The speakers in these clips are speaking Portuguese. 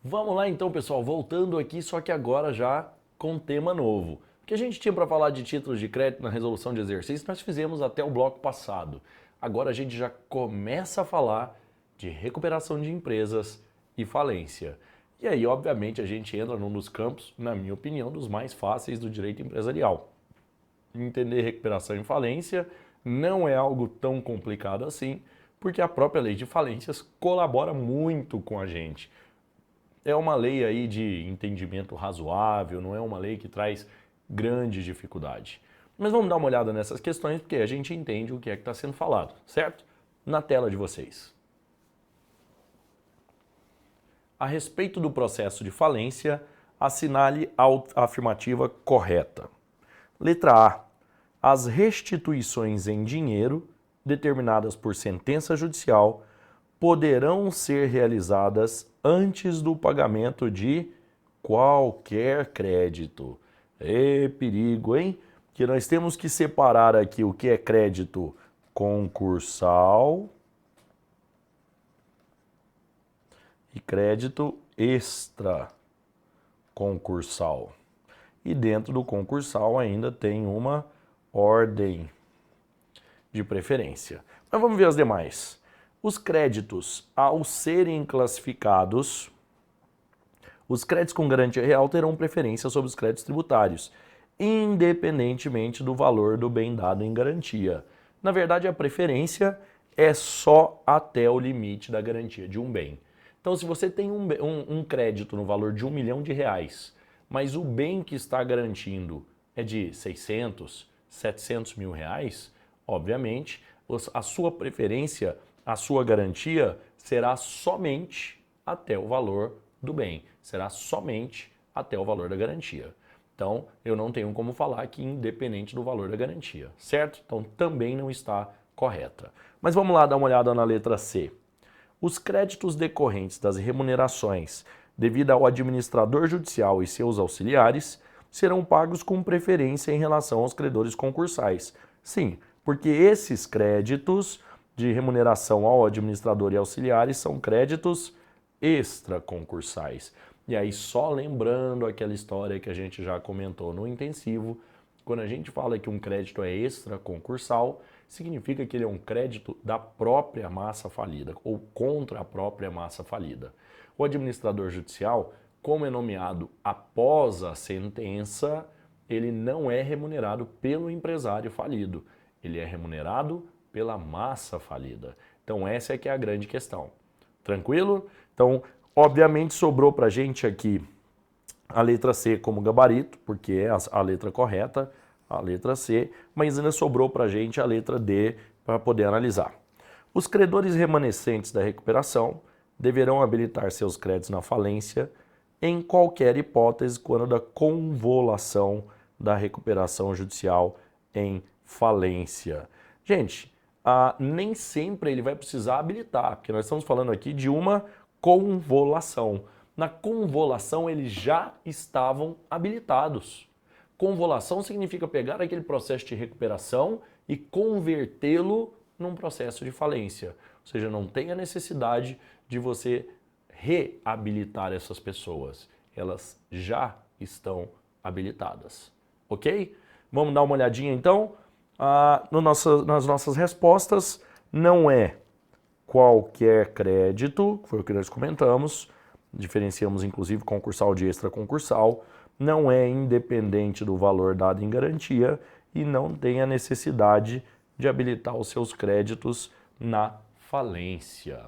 Vamos lá então, pessoal, voltando aqui, só que agora já com tema novo. O que a gente tinha para falar de títulos de crédito na resolução de exercício, nós fizemos até o bloco passado. Agora a gente já começa a falar de recuperação de empresas e falência. E aí, obviamente, a gente entra num dos campos, na minha opinião, dos mais fáceis do direito empresarial. Entender recuperação e falência não é algo tão complicado assim, porque a própria lei de falências colabora muito com a gente. É uma lei aí de entendimento razoável, não é uma lei que traz grande dificuldade. Mas vamos dar uma olhada nessas questões, porque a gente entende o que é que está sendo falado, certo? Na tela de vocês. A respeito do processo de falência, assinale a afirmativa correta. Letra A. As restituições em dinheiro, determinadas por sentença judicial, poderão ser realizadas antes do pagamento de qualquer crédito. Perigo, hein? Que nós temos que separar aqui o que é crédito concursal e crédito extraconcursal. E dentro do concursal ainda tem uma ordem de preferência. Mas vamos ver as demais. Os créditos, ao serem classificados, os créditos com garantia real terão preferência sobre os créditos tributários, independentemente do valor do bem dado em garantia. Na verdade, a preferência é só até o limite da garantia de um bem. Então, se você tem um crédito no valor de R$1 milhão, mas o bem que está garantindo é de 600, 700 mil reais, obviamente, a sua preferência, a sua garantia será somente até o valor do bem, será somente até o valor da garantia. Então, eu não tenho como falar que independente do valor da garantia, certo? Então, também não está correta. Mas vamos lá dar uma olhada na letra C. Os créditos decorrentes das remunerações devido ao administrador judicial e seus auxiliares serão pagos com preferência em relação aos credores concursais. Sim, porque esses créditos de remuneração ao administrador e auxiliares são créditos extraconcursais. E aí, só lembrando aquela história que a gente já comentou no intensivo, quando a gente fala que um crédito é extraconcursal, significa que ele é um crédito da própria massa falida ou contra a própria massa falida. O administrador judicial, como é nomeado após a sentença, ele não é remunerado pelo empresário falido, ele é remunerado pela massa falida. Então essa é que é a grande questão. Tranquilo? Então, obviamente sobrou pra gente aqui a letra C como gabarito, porque é a letra correta, a letra C, mas ainda sobrou pra gente a letra D para poder analisar. Os credores remanescentes da recuperação deverão habilitar seus créditos na falência em qualquer hipótese quando da convolução da recuperação judicial em falência. Gente, nem sempre ele vai precisar habilitar, porque nós estamos falando aqui de uma convolução. Na convolução eles já estavam habilitados. Convolução significa pegar aquele processo de recuperação e convertê-lo num processo de falência. Ou seja, não tem a necessidade de você reabilitar essas pessoas. Elas já estão habilitadas. Ok? Vamos dar uma olhadinha então nas nossas respostas. Não é qualquer crédito, foi o que nós comentamos, diferenciamos inclusive concursal de extraconcursal, não é independente do valor dado em garantia e não tem a necessidade de habilitar os seus créditos na falência.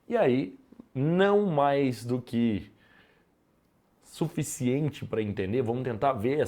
E aí, não mais do que suficiente para entender, vamos tentar ver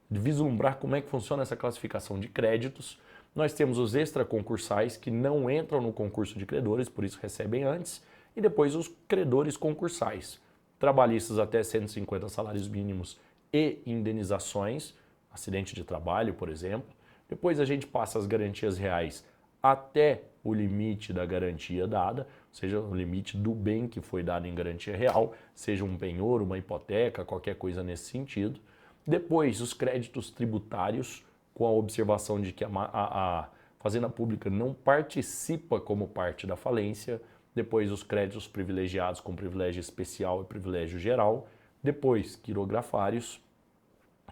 vislumbrar como é que funciona essa classificação de créditos. Nós temos os extraconcursais que não entram no concurso de credores, por isso recebem antes, e depois os credores concursais, trabalhistas até 150 salários mínimos e indenizações, acidente de trabalho, por exemplo. Depois a gente passa as garantias reais até o limite da garantia dada, ou seja, o limite do bem que foi dado em garantia real, seja um penhor, uma hipoteca, qualquer coisa nesse sentido. Depois, os créditos tributários, com a observação de que a Fazenda Pública não participa como parte da falência, depois os créditos privilegiados com privilégio especial e privilégio geral, depois quirografários.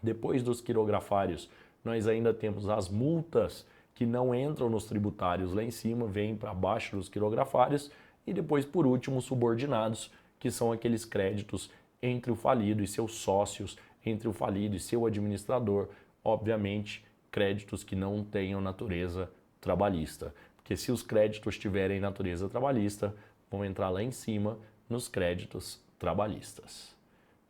Depois dos quirografários, nós ainda temos as multas que não entram nos tributários lá em cima, vêm para baixo dos quirografários, e depois, por último, os subordinados, que são aqueles créditos entre o falido e seus sócios, entre o falido e seu administrador, obviamente, créditos que não tenham natureza trabalhista. Porque se os créditos tiverem natureza trabalhista, vão entrar lá em cima nos créditos trabalhistas.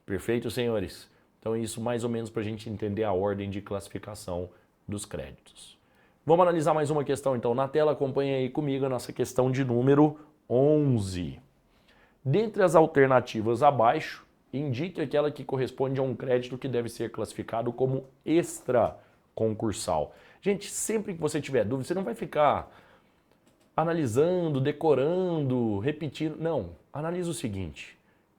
Perfeito, senhores? Então isso mais ou menos para a gente entender a ordem de classificação dos créditos. Vamos analisar mais uma questão então na tela, acompanha aí comigo a nossa questão de número 11. Dentre as alternativas abaixo, indique aquela que corresponde a um crédito que deve ser classificado como extra concursal. Gente, sempre que você tiver dúvida, você não vai ficar analisando, decorando, repetindo. Não, analisa o seguinte.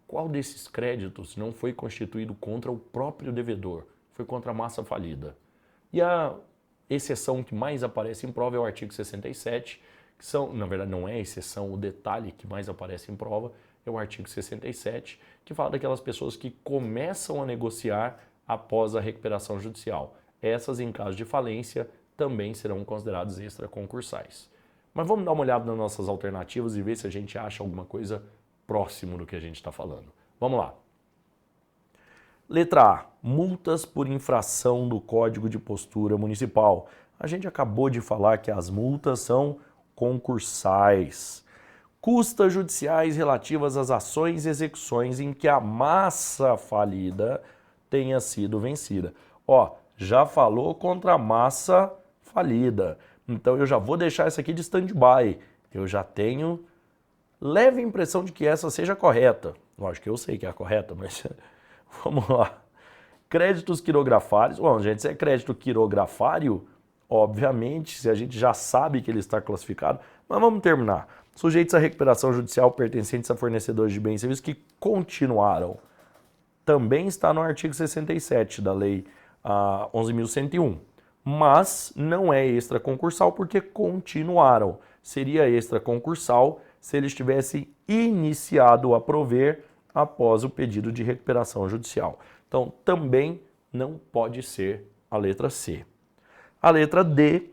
Qual desses créditos não foi constituído contra o próprio devedor? Foi contra a massa falida. E a exceção que mais aparece em prova é o artigo 67, que são, na verdade não é exceção, o detalhe que mais aparece em prova é o artigo 67, que fala daquelas pessoas que começam a negociar após a recuperação judicial. Essas, em caso de falência, também serão consideradas extraconcursais. Mas vamos dar uma olhada nas nossas alternativas e ver se a gente acha alguma coisa próximo do que a gente está falando. Vamos lá. Letra A. Multas por infração do Código de Postura Municipal. A gente acabou de falar que as multas são concursais. Custas judiciais relativas às ações e execuções em que a massa falida tenha sido vencida. Ó, já falou contra a massa falida. Então eu já vou deixar essa aqui de stand-by. Eu já tenho leve impressão de que essa seja correta. Lógico que eu sei que é a correta, mas vamos lá. Créditos quirografários. Bom, gente, se é crédito quirografário, obviamente, se a gente já sabe que ele está classificado, mas vamos terminar. Sujeitos à recuperação judicial pertencentes a fornecedores de bens e serviços que continuaram. Também está no artigo 67 da Lei 11.101. Mas não é extraconcursal porque continuaram. Seria extraconcursal se eles tivessem iniciado a prover após o pedido de recuperação judicial. Então, também não pode ser a letra C. A letra D,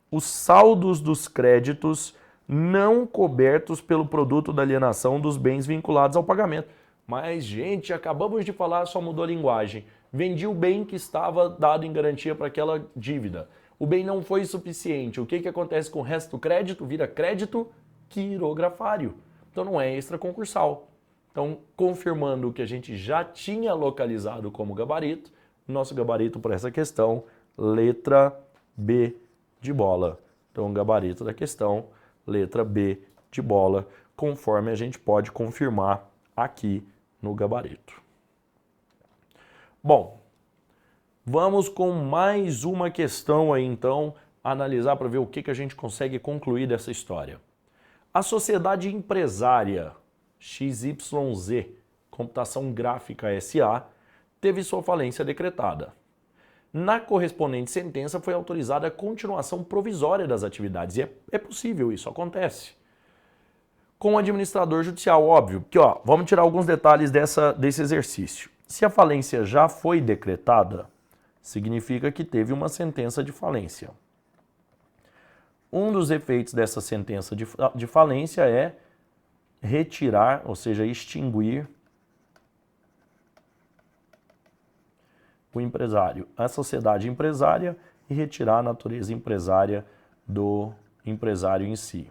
os saldos dos créditos não cobertos pelo produto da alienação dos bens vinculados ao pagamento. Mas, gente, acabamos de falar, só mudou a linguagem. Vendi o bem que estava dado em garantia para aquela dívida. O bem não foi suficiente. O que acontece com o resto do crédito? Vira crédito quirografário. Então não é extraconcursal. Então, confirmando o que a gente já tinha localizado como gabarito, nosso gabarito para essa questão, letra B de bola. Então, o gabarito da questão, letra B de bola, conforme a gente pode confirmar aqui no gabarito. Bom, vamos com mais uma questão aí, então, analisar para ver o que a gente consegue concluir dessa história. A sociedade empresária XYZ, Computação Gráfica S.A., teve sua falência decretada. Na correspondente sentença foi autorizada a continuação provisória das atividades, e é possível, isso acontece. Com o administrador judicial, óbvio, que vamos tirar alguns detalhes desse exercício. Se a falência já foi decretada, significa que teve uma sentença de falência. Um dos efeitos dessa sentença de falência é retirar, ou seja, extinguir o empresário, a sociedade empresária e retirar a natureza empresária do empresário em si.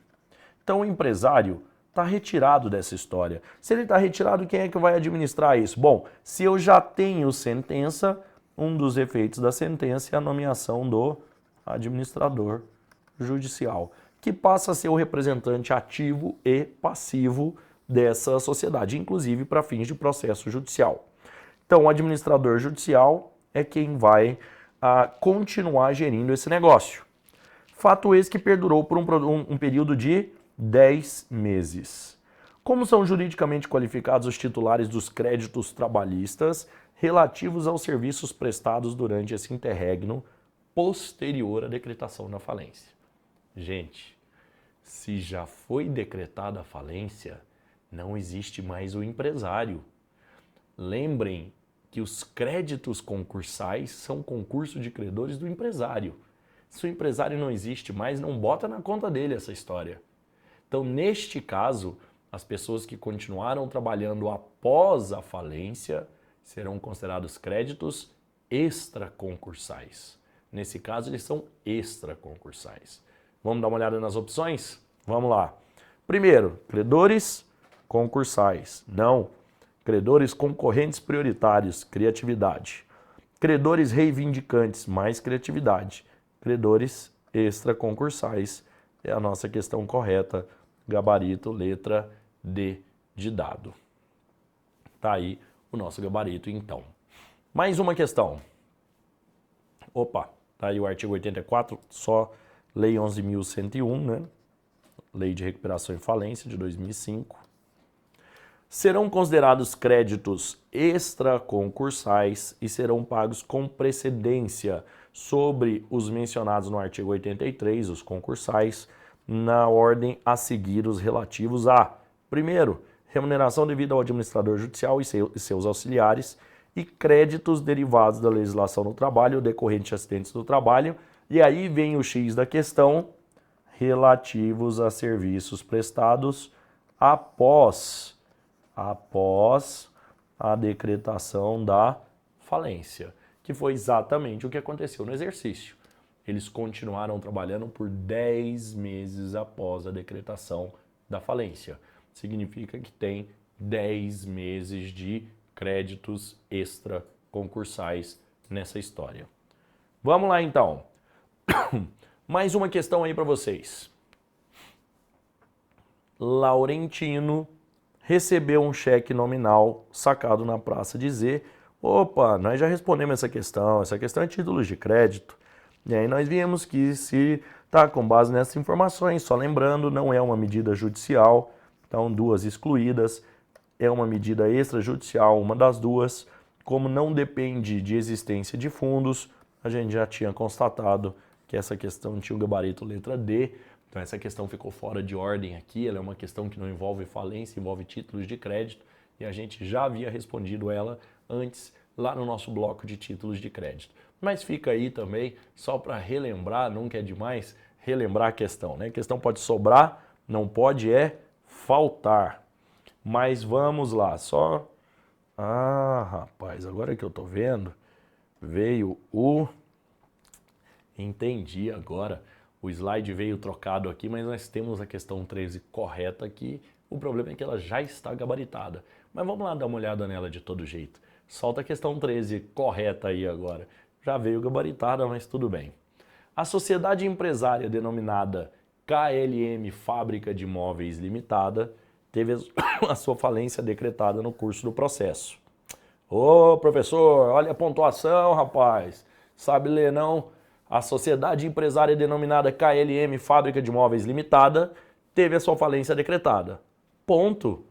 Então o empresário está retirado dessa história. Se ele está retirado, quem é que vai administrar isso? Bom, se eu já tenho sentença, um dos efeitos da sentença é a nomeação do administrador judicial, que passa a ser o representante ativo e passivo dessa sociedade, inclusive para fins de processo judicial. Então, o administrador judicial é quem vai continuar gerindo esse negócio. Fato esse que perdurou por um período de 10 meses. Como são juridicamente qualificados os titulares dos créditos trabalhistas relativos aos serviços prestados durante esse interregno posterior à decretação da falência? Gente, Se já foi decretada a falência, não existe mais o empresário. Lembrem que os créditos concursais são concurso de credores do empresário. Se o empresário não existe mais, não bota na conta dele essa história. Então, neste caso, as pessoas que continuaram trabalhando após a falência serão considerados créditos extraconcursais. Nesse caso, eles são extraconcursais. Vamos dar uma olhada nas opções? Vamos lá. Primeiro, credores concursais. Não. Credores concorrentes prioritários, criatividade. Credores reivindicantes, mais criatividade. Credores extraconcursais é a nossa questão correta. Gabarito, letra D de dado. Tá aí o nosso gabarito, então. Mais uma questão. Opa, tá aí o artigo 84, só Lei 11.101, né? Lei de Recuperação e Falência de 2005. Serão considerados créditos extraconcursais e serão pagos com precedência sobre os mencionados no artigo 83, os concursais, na ordem a seguir os relativos a, primeiro, remuneração devida ao administrador judicial e seus auxiliares e créditos derivados da legislação do trabalho, decorrente de acidentes do trabalho, e aí vem o X da questão, relativos a serviços prestados após a decretação da falência, que foi exatamente o que aconteceu no exercício. Eles continuaram trabalhando por 10 meses após a decretação da falência. Significa que tem 10 meses de créditos extraconcursais nessa história. Vamos lá então. Mais uma questão aí para vocês. Laurentino recebeu um cheque nominal sacado na praça de Z. Opa, nós já respondemos essa questão é títulos de crédito. E aí nós vimos que se tá com base nessas informações, só lembrando, não é uma medida judicial, então duas excluídas, é uma medida extrajudicial, uma das duas. Como não depende de existência de fundos, a gente já tinha constatado que essa questão tinha o gabarito letra D, então essa questão ficou fora de ordem aqui, ela é uma questão que não envolve falência, envolve títulos de crédito, e a gente já havia respondido ela antes, lá no nosso bloco de títulos de crédito. Mas fica aí também, só para relembrar, nunca é demais relembrar a questão, né? A questão pode sobrar, não pode faltar. Mas vamos lá, só... Ah, rapaz, agora que eu tô vendo, veio o... Entendi agora. O slide veio trocado aqui, mas nós temos a questão 13 correta aqui. O problema é que ela já está gabaritada. Mas vamos lá dar uma olhada nela de todo jeito. Solta a questão 13 correta aí agora. Já veio gabaritada, mas tudo bem. A sociedade empresária denominada KLM Fábrica de Móveis Limitada teve a sua falência decretada no curso do processo. Ô, professor, olha a pontuação, rapaz. Sabe ler, não? A sociedade empresária denominada KLM Fábrica de Móveis Limitada teve a sua falência decretada. Ponto.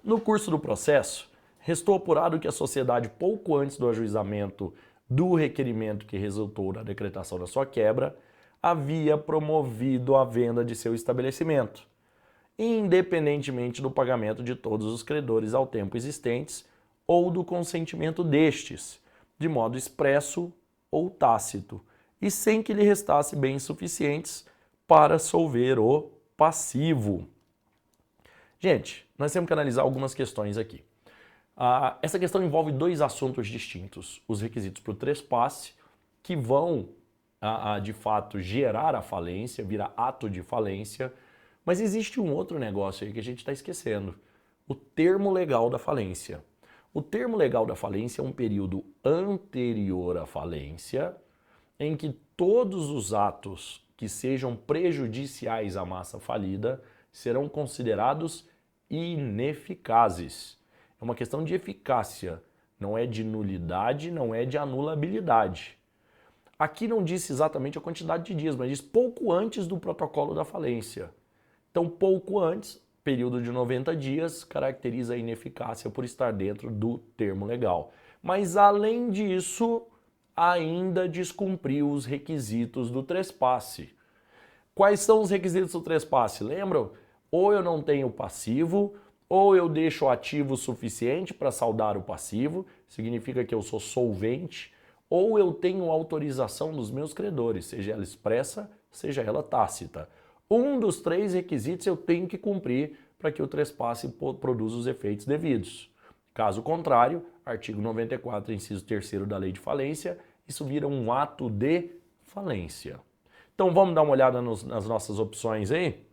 No curso do processo, restou apurado que a sociedade, pouco antes do ajuizamento do requerimento que resultou na decretação da sua quebra, havia promovido a venda de seu estabelecimento, independentemente do pagamento de todos os credores ao tempo existentes ou do consentimento destes, de modo expresso ou tácito, e sem que lhe restasse bens suficientes para solver o passivo. Gente, nós temos que analisar algumas questões aqui. Essa questão envolve dois assuntos distintos. Os requisitos para o trespasse, que vão, de fato, gerar a falência, virar ato de falência. Mas existe um outro negócio aí que a gente está esquecendo. O termo legal da falência. O termo legal da falência é um período anterior à falência, em que todos os atos que sejam prejudiciais à massa falida serão considerados ineficazes. É uma questão de eficácia, não é de nulidade, não é de anulabilidade. Aqui não disse exatamente a quantidade de dias, mas diz pouco antes do protocolo da falência. Então, pouco antes, período de 90 dias, caracteriza a ineficácia por estar dentro do termo legal. Mas, além disso, ainda descumpriu os requisitos do trespasse. Quais são os requisitos do trespasse? Lembram? Ou eu não tenho passivo, ou eu deixo ativo o suficiente para saldar o passivo, significa que eu sou solvente, ou eu tenho autorização dos meus credores, seja ela expressa, seja ela tácita. Um dos 3 requisitos eu tenho que cumprir para que o trespasse produza os efeitos devidos. Caso contrário, artigo 94, inciso 3º da Lei de Falência, isso vira um ato de falência. Então vamos dar uma olhada nas nossas opções aí?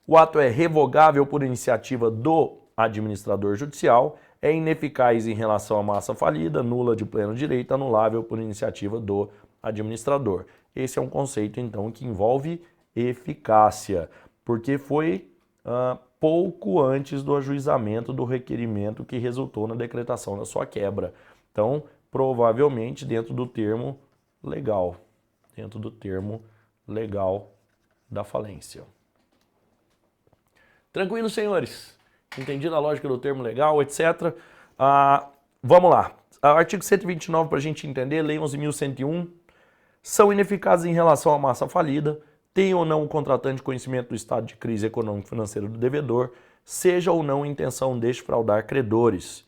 O ato é revogável por iniciativa do administrador judicial, é ineficaz em relação à massa falida, nula de pleno direito, anulável por iniciativa do administrador. Esse é um conceito, então, que envolve eficácia, porque foi pouco antes do ajuizamento do requerimento que resultou na decretação da sua quebra. Então, provavelmente dentro do termo legal, da falência. Tranquilo, senhores? Entendido a lógica do termo legal, etc. Vamos lá. Artigo 129, para a gente entender, Lei 11.101. São ineficazes em relação à massa falida, tem ou não o contratante conhecimento do estado de crise econômico-financeiro do devedor, seja ou não intenção de defraudar credores,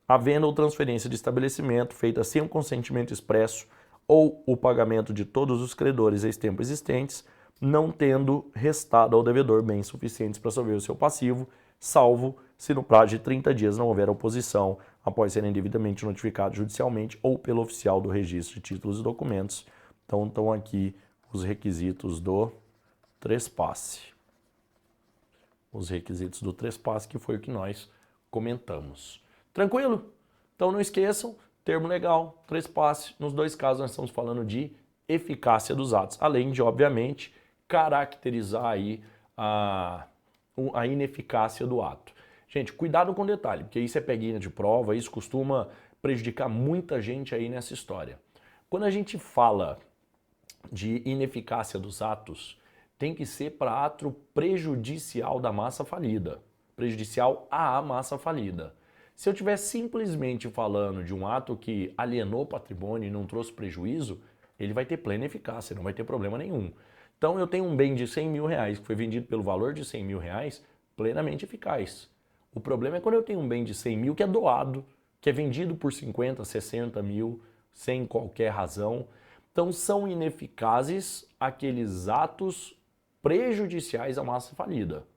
havendo ou transferência de estabelecimento feita sem o consentimento expresso ou o pagamento de todos os credores ex tempo existentes, não tendo restado ao devedor bens suficientes para solver o seu passivo, salvo se no prazo de 30 dias não houver oposição após serem devidamente notificados judicialmente ou pelo oficial do registro de títulos e documentos. Então estão aqui os requisitos do trespasse. Os requisitos do trespasse, que foi o que nós comentamos. Tranquilo? Então não esqueçam, termo legal, trespasse. Nos 2 casos nós estamos falando de eficácia dos atos, além de, obviamente, caracterizar aí a ineficácia do ato. Gente, cuidado com o detalhe, porque isso é peguinha de prova, isso costuma prejudicar muita gente aí nessa história. Quando a gente fala de ineficácia dos atos, tem que ser para ato prejudicial da massa falida, prejudicial à massa falida. Se eu estiver simplesmente falando de um ato que alienou o patrimônio e não trouxe prejuízo, ele vai ter plena eficácia, não vai ter problema nenhum. Então eu tenho um bem de 100 mil reais que foi vendido pelo valor de 100 mil reais, plenamente eficaz. O problema é quando eu tenho um bem de 100 mil que é doado, que é vendido por 50, 60 mil, sem qualquer razão. Então são ineficazes aqueles atos prejudiciais à massa falida.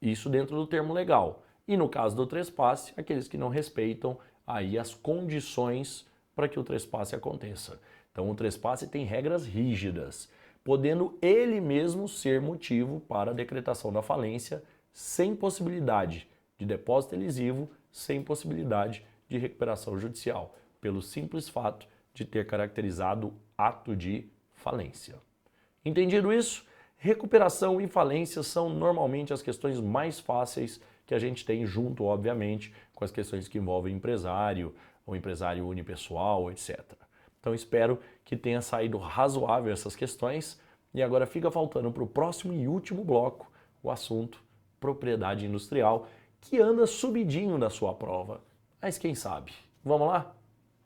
Isso dentro do termo legal. E no caso do trespasse, aqueles que não respeitam aí as condições para que o trespasse aconteça. Então o trespasse tem regras rígidas, podendo ele mesmo ser motivo para a decretação da falência, sem possibilidade de depósito elisivo, sem possibilidade de recuperação judicial, pelo simples fato de ter caracterizado ato de falência. Entendido isso? Recuperação e falência são normalmente as questões mais fáceis que a gente tem junto, obviamente, com as questões que envolvem empresário, ou empresário unipessoal, etc. Então espero que tenha saído razoável essas questões e agora fica faltando para o próximo e último bloco o assunto propriedade industrial, que anda subidinho da sua prova. Mas quem sabe? Vamos lá?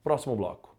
Próximo bloco.